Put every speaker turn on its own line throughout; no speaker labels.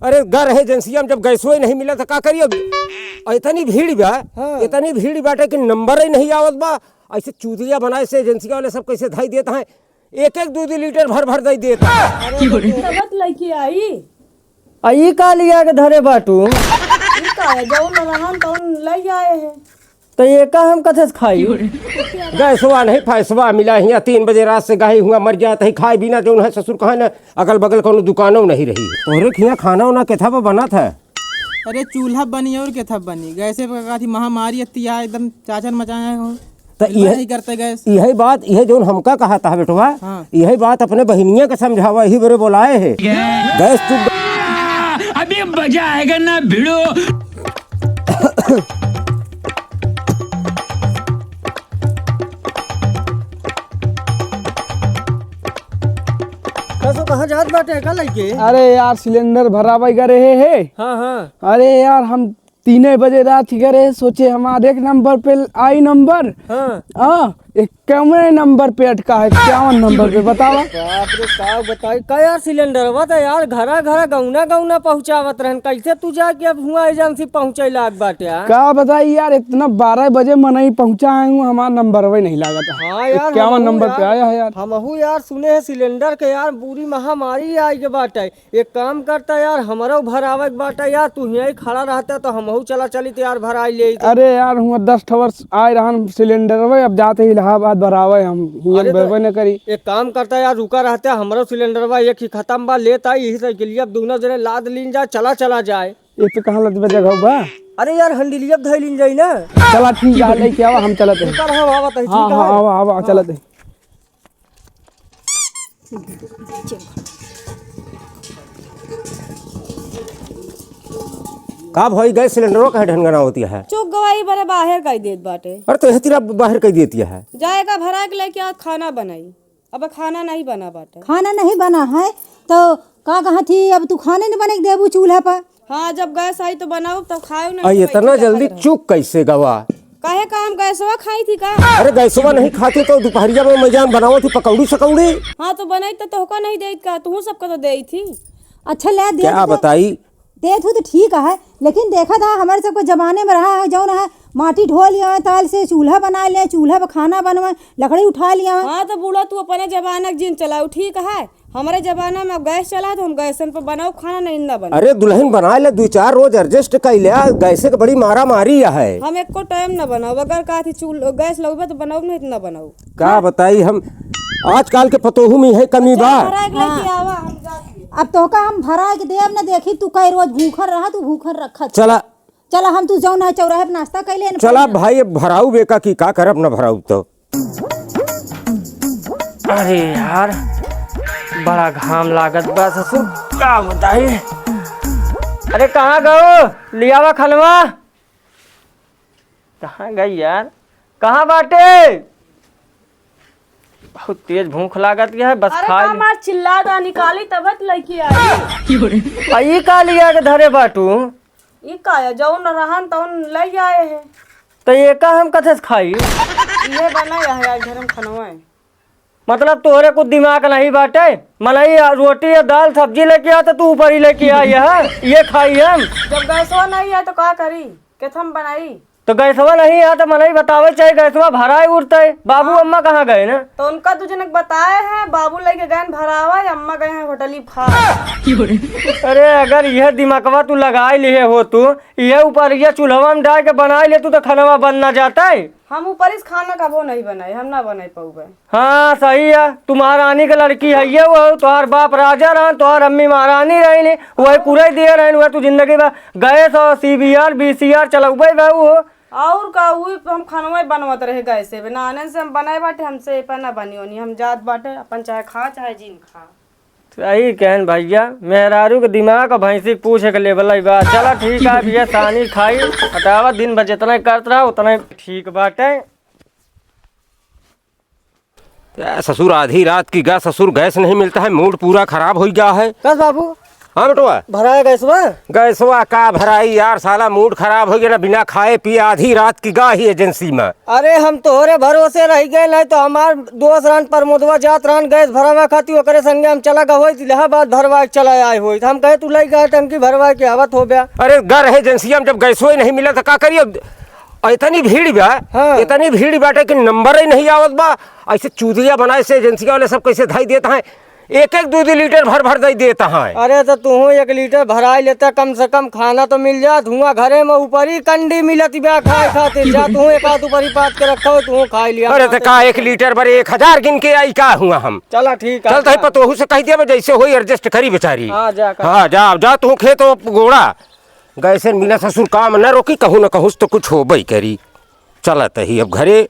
अरे गा रहे एजेंसिया में जब गैसो ही नहीं मिला तो का करिए। इतनी भीड़ बा, इतनी भीड़ बाटे कि नंबर ही नहीं आवत बा। ऐसे चूतिया बनाए से एजेंसिया वाले सब कैसे धाई देता है, एक एक 2-2 लीटर भर भर दे देता है।
लड़की
आई का लिया के धरे बाटू
ले आए हैं
तो ये का हम कथे से खाई।
गैसवा नहीं फैसवा मिला हिया 3 बजे रात से गाही हुआ मर जाता है, खाए बिना जो है ससुर कहा न अगल बगल कोनो दुकानों नहीं रही। तोहरे खिया खाना उना के था वो बना था।
अरे चूल्हा बनी और के था बनी, गैसे का थी महामारी अतिया एकदम चाचर मचाया हो
तो
यही करते गैस।
यही बात यही जो हमका कहा था बेटवा, यही बात अपने बहनिया के समझावा, यही बड़े बुलाए है। गैस चुप
अभी मजा आएगा ना भिड़ो।
कसो कहाँ जात बाटे का लइके।
अरे यार सिलेंडर भरावाई करे है।
हाँ हाँ।
अरे यार हम 3 बजे रात करे सोचे हमारे एक नंबर पे आई नंबर। हाँ 51 नंबर पे अटका है, 51 नंबर पे बतावा।
बाप रे का बताई का यार सिलेंडर बता यार घरा घरा गौना गौना पहुँचावत रहन, कैसे तू जाके अब हुआ एजेंसी पहुँचे लाग बाटे यार।
का बताई यार इतना 12 बजे मनई पहुँचा हूँ, हमारा नंबर वही नहीं लगा था।
हाँ यार
51 नंबर पे आया है यार।
हमहू यार सुने हैं सिलेंडर के यार बुरी महामारी आई के बाटे। एक काम करता यार हमारा भरावे के बाटे यार, तू यहीं खड़ा रहता तो हमहू चला चली यार भराई ले।
अरे यार हुआ 10 वर्ष आए रहन सिलेंडर वही, अब जाते ही इलाहाबाद भरावे हम न करी।
एक काम करता यार रुका रहते हमारा सिलेंडर बा एक ही खत्म बा लेता यही से के लिए अब दोनों जने लाद लीन जा चला जाए।
ये तो कहाँ लत जगह बा।
अरे यार हंडिलिया धै लीन जाई ना।
चला ठीक है लेके आवा हम चलते हैं। हाँ हाँ आवा आवा चलते हैं।
का भाई गैस सिलेंडरों का ढंगना होती है।
चुप गवाही बड़े बाहर कही देत बाटे।
अरे तो तेरा बाहर कह देती है।
जाएगा भरा के लेके आज खाना बनाई, अब खाना नहीं बना बाटे।
खाना नहीं बना है तो का कहा थी, अब तू खाने नहीं बने देबू चूल्हा पर।
हाँ जब गैस आई तो बनाओ तब खाओ ना।
इतना जल्दी चूक कैसे गवा।
काहे काम गैसवा खाई थी का।
अरे गैसवा नहीं खाती तो दोपहरिया में मैं बनाओ थी पकौड़ी सकौड़ी।
हाँ तो बनाई तो तोहका नहीं दे का, तू सबको तो दे थी।
अच्छा ले दे
क्या बताई
दे तू तो ठीक है, लेकिन देखा था हमारे सबको जमाने में रहा है जो ना है माटी ढो लिया ताल से चूल्हा बना लिया, चूल्हा पर खाना बनवा लकड़ी उठा लिया।
हाँ तो बूढ़ा तू अपने जमाना जिन चलाओ ठीक है, हमारे जमाना में गैस चला तो हम गैसन पर बनाओ खाना नहीं ना बना।
अरे दुल्हन बना ले 2-4 रोज एडजस्ट कर लिया, गैसे के बड़ी मारा मारी है।
हम एक को टाइम ना बनाओ, अगर का थी गैस लगबे तो बनाओ नहीं इतना बनाओ।
क्या बताई हम आजकल के पतोहू में है कमी बात।
अब तो का हम भरा के देव न देखी तू कई रोज भूखर रहा, तू भूखर रखा। चला हम तू जाऊ ना चौराहे पे नाश्ता कर ले।
चला भाई भराऊ बेका की का करब न भराऊ तो।
अरे यार बड़ा घाम लागत बा ससुर का बताई। अरे कहाँ गो लियावा खलवा, कहाँ गई यार, कहाँ बाटे। बहुत तेज भूख लागत है बस खा
चिल्ला निकाली तब लड़की आई।
का लिया के धरे बाटू
ये का है जौन रहन तौन ले आए हैं
तो ये का हम कथे से खाई।
ये बनाया है घर में खनवा है।
मतलब तोहरे कुछ दिमाग नहीं बाटे, मलाई रोटी या दाल सब्जी लेके आ तो तू ऊपर ही लेके आई है, ये खाई हम।
जब गैसवा नहीं है तो क्या करी केथम बनाई।
तो गैसवा नहीं है तो मलाई बतावे चाहिए, गैसवा भराए उड़ते। बाबू अम्मा कहाँ गए ना।
तो उनका तुझे बताए हैं बाबू लेके गए भरावा, अम्मा गए हैं होटली फा।
अरे अगर यह दिमागवा तू लगाए लिए हो तू यह ऊपर यह चूल्हा में डाल के बनाए ले तू तो खाना बन ना जाता है।
हम ऊपर इस खाना का वो नहीं बनाए, हम ना बनाए पाऊंगे।
हाँ सही है, तू महारानी की लड़की है ये वो, तुहार बाप राजा रहा, तुहार अम्मी महारानी रही, वही पूरे दिए रहे, तू जिंदगी में गैस और CBR BCR चलौबे वो
और का वही हम खाना बनवत रहे गैस से ना आने से हम बनाए बाटे, हमसे पे ना बनी होनी, हम जात बाटे अपन चाहे खा चाहे जिन खा।
सही कहन भैया, मेहरारू के दिमाग और भैंसी पूछे के लेवल बात। चला ठीक है भैया सानी खाई हटावा, दिन भर जितना करत रहा उतना ठीक बाटे।
ससुर आधी रात की गा ससुर गैस नहीं मिलता है, मूड पूरा खराब हो गया है।
बस बाबू
हाँ बेटवा
भरा है गैसवा?
गैसवा का भराई यार, साला मूड खराब हो गया ना, बिना खाए पिए आधी रात की गाही एजेंसी में।
अरे हम तोहरे भरोसे रह गए, नहीं तो हमार दोस्त रहन प्रमोदवा जात रहन गैस भरवा खाती ओकरे संगे हम चला गए इलाहाबाद भरवा चला आए हो, हम कहे तू लई गए टंकी भरवा के आवत हो गया।
अरे घर एजेंसिया में जब गैसो ही नहीं मिला तो का करिए? इतनी भीड़ बा,
हाँ।
इतनी भीड़ बाटे कि नंबर ही नहीं आवत बा। ऐसे चूतिया बनाए से एजेंसिया वाले सब कैसे धाई देता है, एक एक 2 लीटर भर भर दे देता है।
अरे तो तू 1 लीटर भरा लेता, कम से कम खाना तो मिल जा। धुआं घरे में ऊपर ही कंडी मिलती बा खाए खातिर, जा तू एक आध ऊपर ही पात के रखा हो, तू खा लिया।
अरे तो का 1 लीटर भर 1000 गिन के आई का हुआ हम?
चला ठीक है,
चलता है पतोहू से कह दिया जैसे हो एडजस्ट करी बेचारी।
हाँ जा कर।
हाँ जा जा तू खेत गोड़ा गैसे मिला ससुर काम न रोकी, कहूँ न कहूँ तो कुछ हो बई करी। चलत ही अब घरे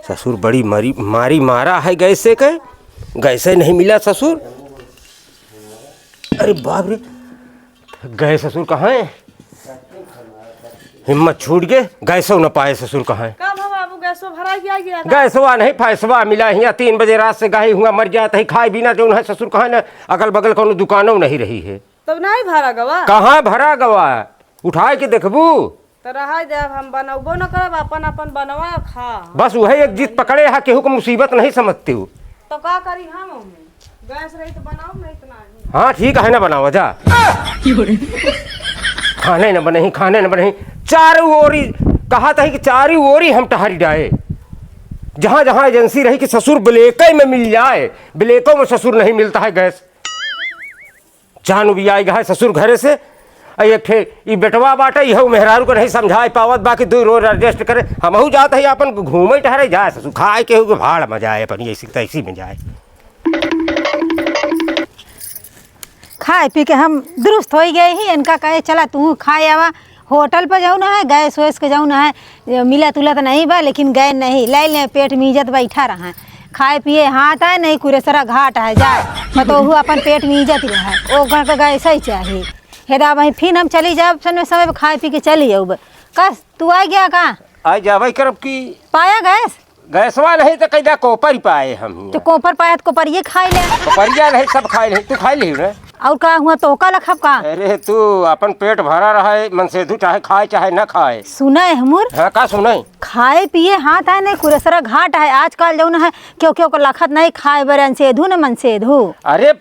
ससुर बड़ी मारी मारा है गैसे के, गैसे नहीं मिला ससुर। अरे बाप रे, गए ससुर कहाँ है? हिम्मत छूट गए, गैसो न पाए ससुर कहाँ है?
कब हम बाबू गैसो भरा गया?
गैसवा नहीं फैसवा मिला यहाँ 3 बजे रात से गाही हुआ मर जाता है, खाए बिना जो है ससुर कहाँ न, अगल बगल कोनो दुकानों नहीं रही है।
तब नहीं भरा गवा?
कहाँ भरा गवा, उठाए के देखबू
तो रहा जब हम बनबो न करब, अपन अपन बनवा खा।
बस वही एक जीत पकड़े है, केहू को मुसीबत नहीं समझती हूँ।
तो का करी हम ओमे? गैस रही तो बनाओ, नहीं तो नहीं।
हाँ ठीक है ना, बनाओ जा। खाने न बने, खाने न बने, चारों ओरी कहा था कि चारों ओरी हम टहरी जाए, जहाँ जहाँ एजेंसी रही कि ससुर ब्लेके में मिल जाए, ब्लेकों में ससुर नहीं मिलता है गैस। जानू भी आएगा है ससुर घरे से, एक ठे ई बेटवा बाटे यह मेहरारू को नहीं समझाए पावत, बाकी 2 रोज एडजस्ट करे। हमहू जाते ही अपन घूमे टहरे जाए ससुर, खाए के भाड़ मजा आए अपन ऐसी तैसी में जाए।
खाए पी के हम दुरुस्त हो गए ही, इनका कहे चला तू खाए आवा, होटल पर जाऊ ना है, गैस वैस के जाऊ ना है, मिला तुला तो नहीं बा, लेकिन गए नहीं ले ले, पेट में इज्जत बैठा रहा, खाए पिए हाथ है नहीं, कुरेसरा घाट है जाए, मतलब अपन पेट में इज्जत रहा, वो का गैस ही चाहिए। हेदा वहीं फिर हम चली जाए समय पर खाए पी के चली जाऊ। कस तू आ गया का?
आ जावे करब की
पाया गैस?
गैसवा नहीं तो कैदा कोपर ही पाए हम।
तो कोपर पाया तो कोपरिए खाई ले।
कोपरिया नहीं सब खाए नहीं, तू खाई ली ना?
और का हुआ तो का लखब का?
अरे तू अपन पेट भरा रहा है, मन से चाहे खाए चाहे न खाए।
सुना है हमूर?
हाँ का सुनाई?
खाए पिए हाथ है नहीं, कुरेसरा घाट है आजकल जो है, क्यों क्यों को लखत नहीं खाए बरन से धू न मन से धू।
अरे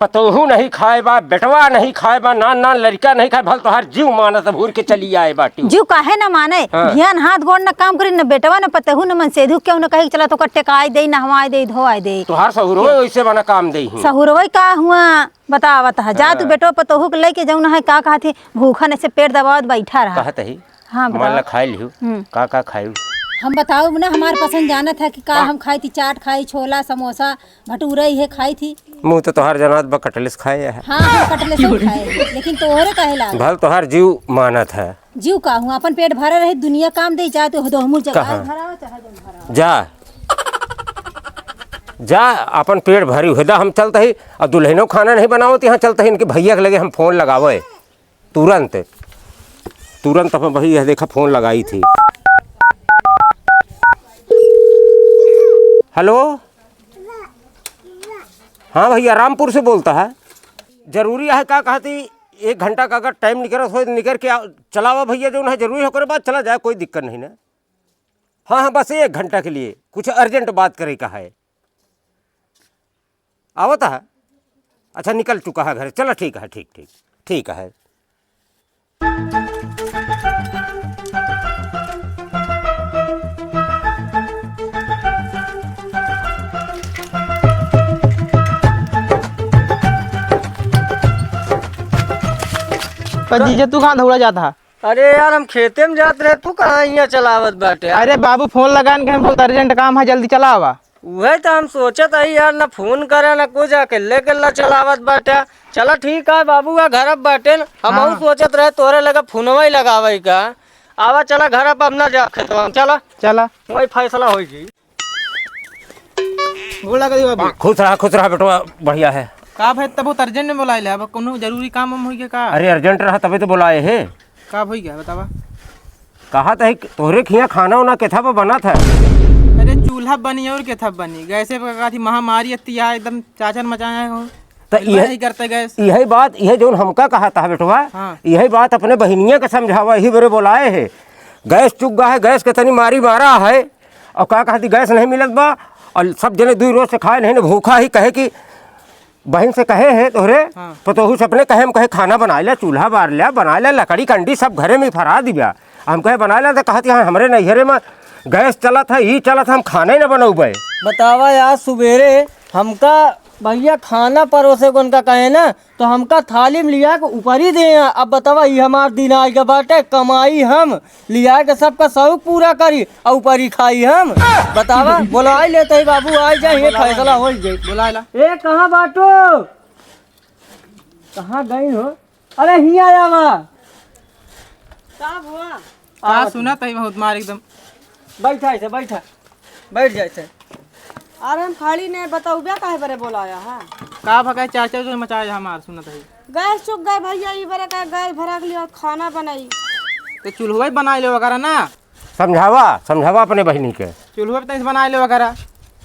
पतोहू नहीं खाए बा, बेटवा नहीं खाए बा, नान लड़का नहीं खाए, भल तो हर जीव मानत भूर के चली आए बाटी।
जीव काहे न माने?
हाँ।
ज्ञान हाथ गोड़ न काम करी, न बेटवा न पतहू न मन से धू, क्यों न कही चला तो कट्टे का दे, नहवाए दे, धोआए दे।
तो हर सहुरो वैसे बना काम दे।
सहुरवई का हुआ बतावत है, जा तू बेटो पतोहू के लेके जाऊ न है, का कहती भूखन से पेट दबावत बैठा रहा।
कहत ही
हाँ
मन ला खाई लियो, का खाई?
हम बताओ ना, हमारे पसंद जानत है कि का हम खाई थी, चाट खाई, छोला समोसा भटूरा है खाई थी।
मुँह तो तोहर जनात बा कटलेस खाए है।
हाँ हम कटले सब खाए, लेकिन तोहरे कहेला
भल तोहर जीव मानत है।
जीव का हुआ अपन पेट भरा रहे, दुनिया काम दे जाए तो दोहमुर जगह
कहाँ?
भराओ चाहे जम भराओ।
जा जा अपन पेट भरी हुदा, हम चलते ही अब दुल्हनों खाना नहीं बनावत, यहाँ चलते ही इनके भैया के लगे हम फोन लगावे तुरंत तुरंत। अपन भैया देखा फोन लगाई थी। हेलो हाँ भैया, रामपुर से बोलता है। जरूरी है का कहती 1 घंटा का अगर टाइम निकल हो निकल के चलावा भैया, जो है जरूरी होकर बाद चला जाए, कोई दिक्कत नहीं ना। हाँ हाँ बस 1 घंटा के लिए कुछ अर्जेंट बात करे का है। आवता है? अच्छा निकल चुका है घर, चलो ठीक है, ठीक ठीक ठीक है।
पर जीजा तू कहाँ दौड़ा जाता है?
अरे यार हम खेते में जाते रहे, तू कहाँ यहाँ चलावत बाटे?
अरे बाबू फोन लगान के, हम बहुत अर्जेंट काम है, जल्दी चला आवा।
वही तो हम सोचत है यार, ना फोन करे ना कुछ, अकेले अकेला चलावत बाटे। चला ठीक है बाबू का घर अब बाटे, हम सोचत रहे तोरे लगा फोनवा ही लगावे का। आवा चला घर अब ना जा खेतवा में, चला
चला
वही फैसला होगी।
बोला करी बाबू।
खुश रहा बेटवा, बढ़िया है।
का भाई तब बहुत अर्जेंट में बुलाए ले, अब कोनो जरूरी काम हम हो गया का?
अरे अर्जेंट रहा तभी तो बुलाए है।
का हो गया बतावा?
कहा था तोहरे खिया खाना उना के था बना था?
अरे चूल्हा बनी और के था बनी, गैसे का थी महामारी इतनी एकदम चाचर मचाया हो।
तो
नहीं करते गैस।
यही बात, यही जो हमका कहा था बेटवा,
हाँ।
यही बात अपने बहनिया के समझावा, यही बड़े बोलाए है। गैस चुक गया है, गैस के तनी मारी मारा है, और का कहती गैस नहीं मिलत बा, और सब जने 2 रोज से खाए नहीं ना भूखा ही, कहे कि बहन से कहे है तोहरे पतोहू से अपने कहे, हम कहे खाना बना ले, चूल्हा बार लिया, बना ले, लकड़ी कंडी सब घरे में फरा दिया। हम कहे बना ले, तो कहती हाँ हमरे नैहरे में गैस चला था, ये चला था, हम खाना ही ना बनौबे।
बतावा यार, सवेरे हमका भैया खाना परोसे को उनका कहे ना, तो हमका थाली में लिया के ऊपर ही दे। अब बतावा ये हमार दिन आज के बाटे, कमाई हम लिया के सबका शौक पूरा करी और ऊपर ही खाई हम। बतावा बोला लेते ही बाबू, आ जाए, फैसला हो जाए।
बोला
ए कहाँ बाटो, कहाँ गई हो? अरे हिया आवा।
साहब हुआ
हाँ सुना तही बहुत मार एकदम।
बैठा ऐसे, बैठा बैठ जाए।
अरे हम खाली नहीं बताऊ क्या काहे बरे बोलाया है।
का भगा चाचा जो मचाया हमार सुना तही।
गैस चुक गए भैया, ई बरे का गैस भरा के लिए खाना बनाई।
तो चूल्हा ही बना ले वगैरह ना,
समझावा अपने बहनी के।
चूल्हा पे तही बना ले वगैरह।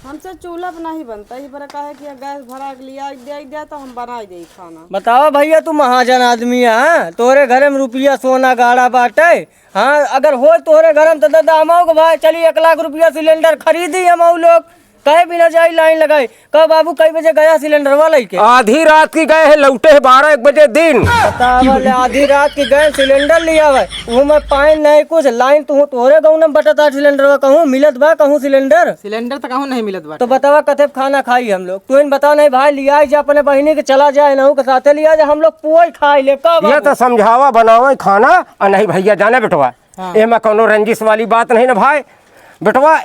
हमसे चूल्हा पे नहीं बनता, ई बरे का है कि गैस भरा के लिया दे दिया तो हम बना दे खाना।
बतावा भैया, तू महाजन आदमी है, तोरे घर में रुपया सोना गाड़ा बाटे। हाँ अगर हो तोरे घर में तो दादा हम भाई चली 1 लाख रुपया सिलेंडर खरीदी हम लोग, कहे बिना जाई लाइन लगाई। कह बाबू कई बजे गया सिलेंडर वाला के?
आधी रात की गए है, लौटे है 12-1 बजे दिन।
बतावल आधी रात की गए सिलेंडर लिया हुआ, वो मैं पाइन नहीं कुछ लाइन तू तोरे गाँव में बटता सिलेंडर कहूँ मिलत बा, कहूँ सिलेंडर
तो कहूँ नहीं मिलत बा।
तो बतावा कथे खाना खाई हम लोग? तू इन बताओ नहीं भाई, लिया जा अपने बहिनी के चला जाए नहू के साथे लिया जा, हम लोग पुआ खाई ले। कब
ये तो समझावा बनावा खाना, और नहीं भैया जाने बेटवा, एमा कोनो रंजिश वाली बात नहीं ना भाई। बेटवा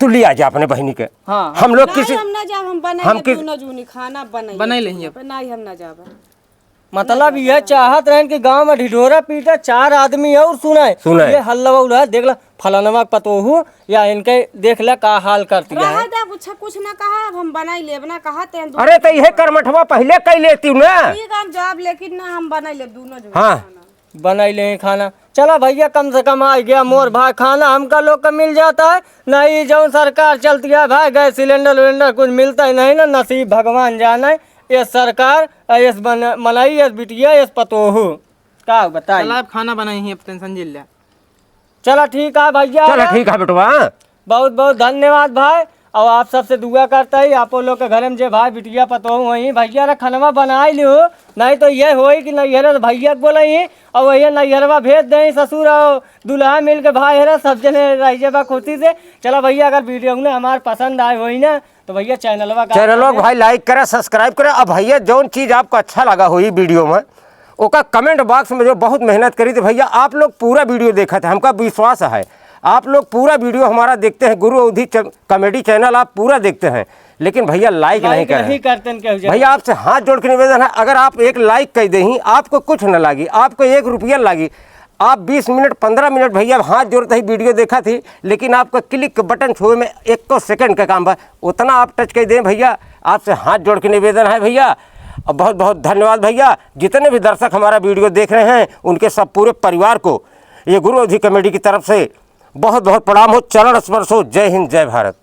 तू लिया जा अपने बहनी के।
हाँ।
हम लोग किसी
हम ना जाब, हम बनाई
हम किस
दोनों जूनी खाना
बनाई लेंगे।
नहीं हम ना जाब।
मतलब यह चाहत रहन कि गांव में ढिढोरा पीटा 4 आदमी और सुनाए ये हल्ला उल्ला देख ला फलानवा पतोहू या इनके देख ला का हाल करती है।
कुछ ना कहा, अब हम बनाई लेब ना कहते हैं।
अरे तो यह कर्मठवा पहले कह लेती हूँ ना।
ठीक है हम जाब, लेकिन ना हम बनाई लेब दोनों जूनी।
हाँ
बनाई ले खाना। चला भैया कम से कम आ गया मोर भाई, खाना हमका लोग का मिल जाता है। नहीं जो सरकार चलती है भाई, गैस सिलेंडर विलेंडर कुछ मिलता ही नहीं ना, नसीब भगवान जाने। ये सरकार ये मनाई, ये बिटिया, ये पतोहू का बताइए।
खाना बनाई है, टेंशन झेल लिया।
चला ठीक है भैया,
चलो ठीक है बेटवा,
बहुत बहुत धन्यवाद भाई। और आप सबसे दुआ करता है आप लोग के घर में जो भाई बिटिया पतो वही भैया रा खनवा बनाई लियो, नहीं तो ये होई कि नैहर भैया के बोला ही और वही नैहरवा भेज दें ससुर और दुल्हा मिल के भाई है सब जने रह जाबा खुशी से। चलो भैया अगर वीडियो ने हमारे पसंद आए होई ना तो भैया चैनलवा
भाई लाइक करे, सब्सक्राइब करे। अब भैया जौन चीज़ आपको अच्छा लगा हुई वीडियो में ओका कमेंट बॉक्स में जो बहुत मेहनत करी थी भैया, आप लोग पूरा वीडियो देखा था, हमका विश्वास है आप लोग पूरा वीडियो हमारा देखते हैं। गुरु अवधि कॉमेडी चैनल आप पूरा देखते हैं, लेकिन भैया लाइक नहीं करते भैया। आपसे हाथ जोड़ के निवेदन है, अगर आप एक लाइक कर दें आपको कुछ न लगी, आपको 1 रुपया लगी। आप 20 मिनट 15 मिनट भैया हाथ जोड़ते ही वीडियो देखा थी, लेकिन आपका क्लिक बटन छुए में 1 सेकंड का काम है, उतना आप टच कर दें भैया। आपसे हाथ जोड़ के निवेदन है भैया, और बहुत बहुत धन्यवाद भैया। जितने भी दर्शक हमारा वीडियो देख रहे हैं उनके सब पूरे परिवार को ये गुरु अवधि कॉमेडी की तरफ से बहुत बहुत प्रणाम हो। चरण स्पर्श हो। जय हिंद, जय भारत।